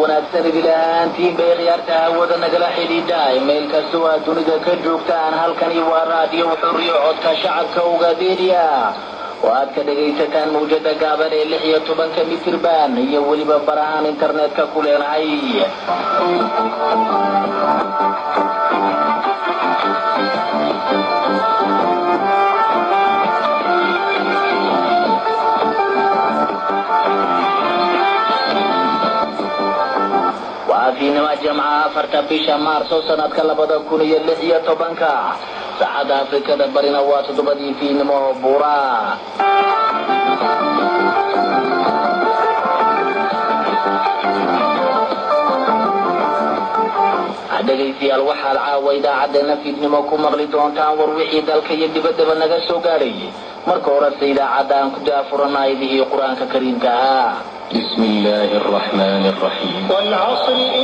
wanaagsan ilaantiin bay khiyaarta wada nagala xidhiidhay meel kasta oo dunida ka joogtaan halkani waa raadiyo xuriyo codka shacabka Ogaadeniya waad ka dhageysataan mawjada gaaban ee 16 mitir baan iyo waliba barahan internetka ku leenahay وعافينا جمعة فرتبيش مارسو سنة كلابدا كونية اللحية طبانكا سعادة أفريكا دبرنا واتدبدي في نمو بورا dhageysi alwaxa alcaawa idaacadana fiidnimo ku maqli doontaan warwixii dalka iyo dibadaba naga soo gaaray marka hore idaacada aan ku daafuranahay quraanka kariimka ah bismillaahir rahmaanir rahiim wal 'asr